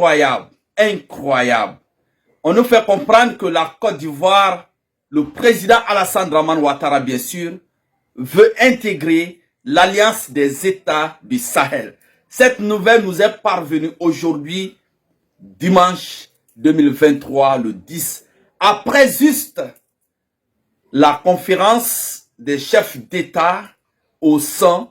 incroyable, incroyable. On nous fait comprendre que la Côte d'Ivoire, le président Alassane Dramane Ouattara, bien sûr, veut intégrer l'Alliance des États du Sahel. Cette nouvelle nous est parvenue aujourd'hui, dimanche 2023, le 10, après juste la conférence des chefs d'État au sein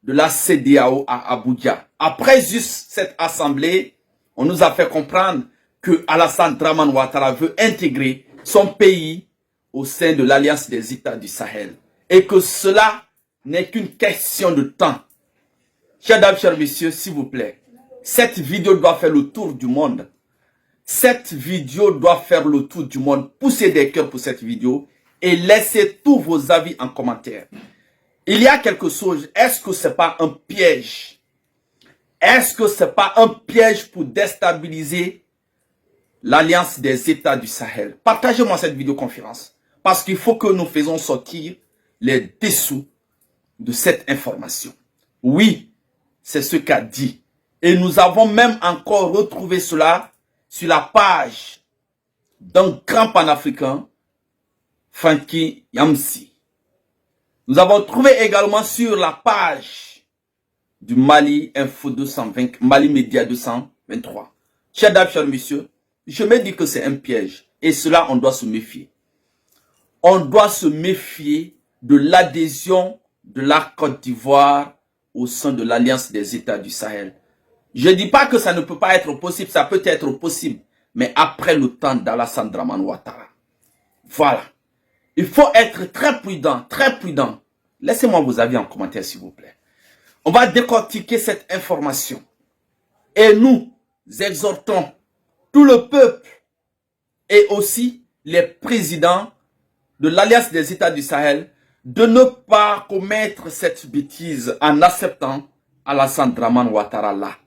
de la CEDEAO à Abuja. Après juste cette assemblée, on nous a fait comprendre que Alassane Dramane Ouattara veut intégrer son pays au sein de l'Alliance des États du Sahel. Et que cela n'est qu'une question de temps. Chers dames, chers messieurs, s'il vous plaît, cette vidéo doit faire le tour du monde. Cette vidéo doit faire le tour du monde. Poussez des cœurs pour cette vidéo et laissez tous vos avis en commentaire. Il y a quelque chose, est-ce que ce n'est pas un piège? Est-ce que ce n'est pas un piège pour déstabiliser l'Alliance des États du Sahel? Partagez-moi cette vidéoconférence parce qu'il faut que nous faisons sortir les dessous de cette information. Oui, c'est ce qu'a dit. Et nous avons même encore retrouvé cela sur la page d'un grand panafricain, Franky Yamsi. Nous avons trouvé également sur la page du Mali Info 220, Mali Média 223. Chers dames, chers messieurs, je me dis que c'est un piège. Et cela, on doit se méfier. On doit se méfier de l'adhésion de la Côte d'Ivoire au sein de l'Alliance des États du Sahel. Je ne dis pas que ça ne peut pas être possible, ça peut être possible, mais après le temps d'Alassane Dramane Ouattara. Voilà. Il faut être très prudent, très prudent. Laissez-moi vos avis en commentaire, s'il vous plaît. On va décortiquer cette information. Et nous exhortons tout le peuple et aussi les présidents de l'Alliance des États du Sahel de ne pas commettre cette bêtise en acceptant Alassane Dramane Ouattara là.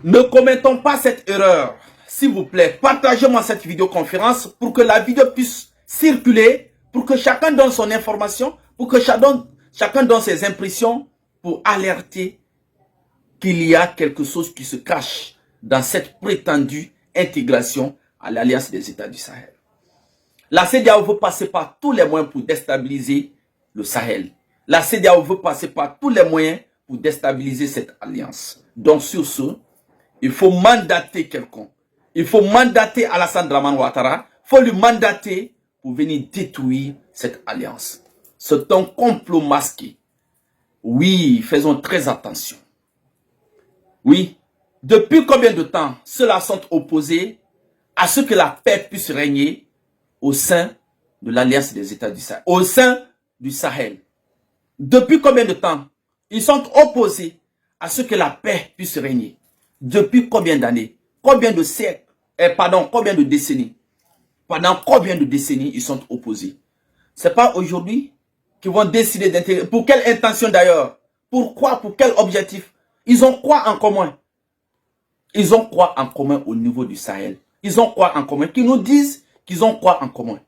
Ne commettons pas cette erreur. S'il vous plaît, partagez-moi cette vidéoconférence pour que la vidéo puisse circuler, pour que chacun donne son information, pour que chacun donne ses impressions, pour alerter qu'il y a quelque chose qui se cache dans cette prétendue intégration à l'Alliance des États du Sahel. La CEDEAO veut passer par tous les moyens pour déstabiliser le Sahel. La CEDEAO veut passer par tous les moyens pour déstabiliser cette alliance. Donc sur ce, il faut mandater quelqu'un. Il faut mandater Alassane Dramane Ouattara. Il faut lui mandater pour venir détruire cette alliance. C'est un complot masqué. Oui, faisons très attention. Oui, depuis combien de temps ceux-là sont opposés à ce que la paix puisse régner au sein de l'Alliance des États du Sahel, au sein du Sahel? Depuis combien de temps ils sont opposés à ce que la paix puisse régner? Depuis combien d'années? Combien de siècles? Combien de décennies? Pendant combien de décennies ils sont opposés? C'est pas aujourd'hui qu'ils vont décider d'intégrer. Pour quelle intention d'ailleurs? Pourquoi? Pour quel objectif? Ils ont quoi en commun? Ils ont quoi en commun au niveau du Sahel? Ils ont quoi en commun? Qu'ils nous disent qu'ils ont quoi en commun?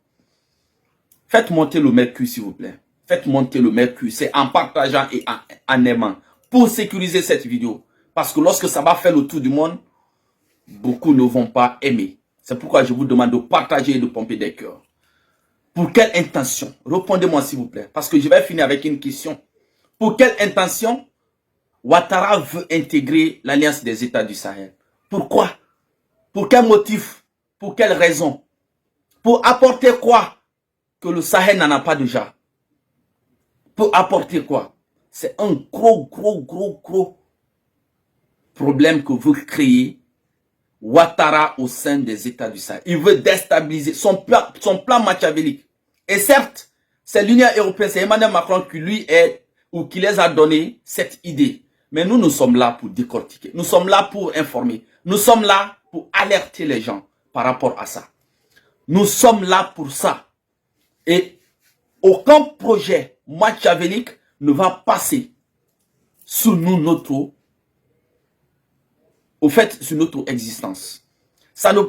Faites monter le mercure, s'il vous plaît. Faites monter le mercure. C'est en partageant et en aimant pour sécuriser cette vidéo. Parce que lorsque ça va faire le tour du monde, beaucoup ne vont pas aimer. C'est pourquoi je vous demande de partager et de pomper des cœurs. Pour quelle intention? Répondez-moi s'il vous plaît. Parce que je vais finir avec une question. Pour quelle intention Ouattara veut intégrer l'Alliance des États du Sahel? Pourquoi? Pour quel motif? Pour quelle raison? Pour apporter quoi que le Sahel n'en a pas déjà? Pour apporter quoi? C'est un gros problème que veut créer Ouattara au sein des États du Sahel. Il veut déstabiliser son plan machiavélique. Et certes, c'est l'Union européenne, c'est Emmanuel Macron qui lui est ou qui les a donné cette idée. Mais nous sommes là pour décortiquer. Nous sommes là pour informer. Nous sommes là pour alerter les gens par rapport à ça. Nous sommes là pour ça. Et aucun projet machiavélique ne va passer sous nous, sur notre existence. Ça ne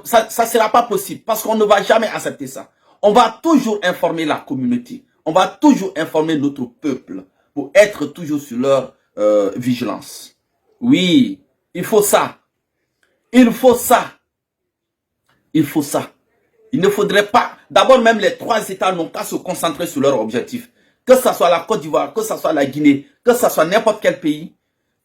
sera pas possible parce qu'on ne va jamais accepter ça. On va toujours informer la communauté. On va toujours informer notre peuple pour être toujours sur leur vigilance. Oui, il faut ça. Il faut ça. Il faut ça. Il ne faudrait pas... D'abord, même les 3 États n'ont qu'à se concentrer sur leur objectif. Que ce soit la Côte d'Ivoire, que ce soit la Guinée, que ce soit n'importe quel pays,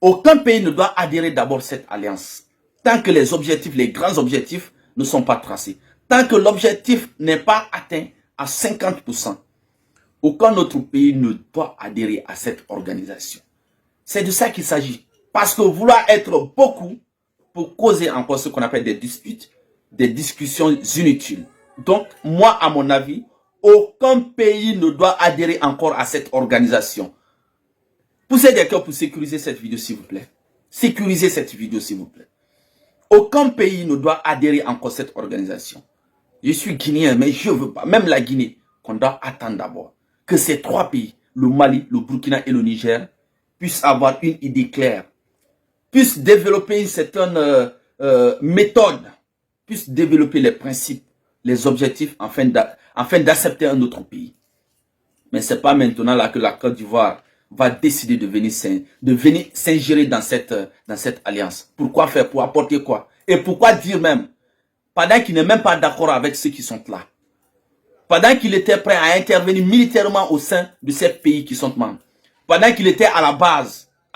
aucun pays ne doit adhérer d'abord à cette alliance. Tant que les objectifs, les grands objectifs ne sont pas tracés. Tant que l'objectif n'est pas atteint à 50%, aucun autre pays ne doit adhérer à cette organisation. C'est de ça qu'il s'agit. Parce que vouloir être beaucoup pour causer encore ce qu'on appelle des disputes, des discussions inutiles. Donc, moi, à mon avis, aucun pays ne doit adhérer encore à cette organisation. Poussez des cœurs pour sécuriser cette vidéo, s'il vous plaît. Sécurisez cette vidéo, s'il vous plaît. Aucun pays ne doit adhérer encore à cette organisation. Je suis guinéen, mais je ne veux pas, même la Guinée, qu'on doit attendre d'abord que ces 3 pays, le Mali, le Burkina et le Niger, puissent avoir une idée claire, puissent développer une certaine méthode, puissent développer les principes, les objectifs, afin d'accepter un autre pays. Mais ce n'est pas maintenant là que la Côte d'Ivoire va décider de venir s'ingérer dans cette alliance. Pourquoi faire? Pour apporter quoi? Et pourquoi dire même, pendant qu'il n'est même pas d'accord avec ceux qui sont là, pendant qu'il était prêt à intervenir militairement au sein de ces pays qui sont membres, pendant qu'il était à la base